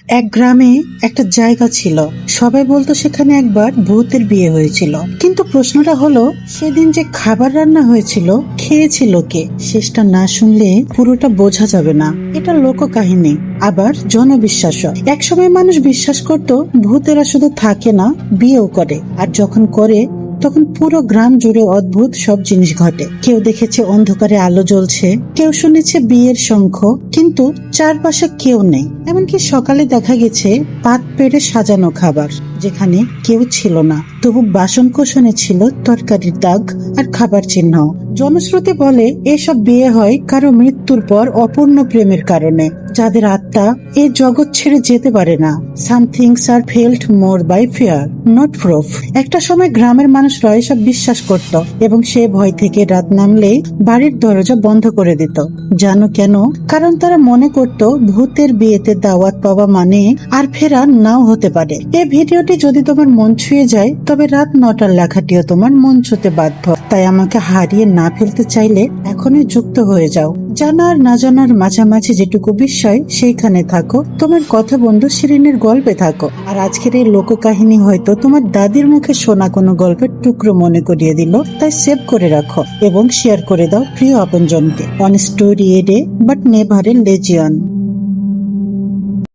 এক গ্রামে একটা জায়গা ছিল, সবাই বলতো সেখানে একবার ভূতের বিয়ে হয়েছিল। কিন্তু প্রশ্নটা হলো, সেদিন যে খাবার রান্না হয়েছিল খেয়েছিল কে? শেষটা না শুনলে পুরোটা বোঝা যাবে না। এটা লোককাহিনী, আবার জনবিশ্বাসও। একসময় মানুষ বিশ্বাস করত ভূতেরা শুধু থাকে না, বিয়েও করে। আর যখন করে তখন পুরো গ্রাম জুড়ে অদ্ভুত সব জিনিস ঘটে। কেউ দেখেছে অন্ধকারে আলো জ্বলছে, কেউ শুনেছে বিয়ের শঙ্খ, কিন্তু চারপাশে কেউ নেই। এমনকি সকালে দেখা গেছে পাত পেড়ে সাজানো খাবার, যেখানে কেউ ছিল না, তবু বাসন কোসনে ছিল তরকারির দাগ আর খাবার চিহ্ন। জনশ্রুতি বলে এসব বিয়ে হয় কারো মৃত্যুর পর অপূর্ণ প্রেমের কারণে, যাদের আত্মা এই জগৎ ছেড়ে যেতে পারে না। Some things are felt more by fear, not proof. একটা সময় গ্রামের মানুষরা এসব বিশ্বাস করত এবং সে ভয় থেকে রাত নামলে বাড়ির দরজা বন্ধ করে দিত। জানো কেন? কারণ তারা মনে করত ভূতের বিয়েতে দাওয়াত পাওয়া মানে আর ফেরা নাও হতে পারে। এই ভিডিওটি যদি তোমার মন ছুঁয়ে যায়, তবে রাত 9টার লেখাটিও তোমার মন ছুঁতে বাধ্য। তাই আমাকে হারিয়ে না ফেলতে চাইলে এখনই যুক্ত হয়ে যাও। জানার না জানার মাঝামাঝি যেটুকু বিস্ময়, সেইখানে থাকো। তোমার কথা বন্ধু শিরিনের গল্পে থাকো। আর আজকের এই লোককাহিনী হয়তো তোমার দাদির মুখে শোনা কোনো গল্পের টুকরো মনে করিয়ে দিল। তাই সেভ করে রাখো এবং শেয়ার করে দাও প্রিয় আপনজনকে। One story a day but never a Legion.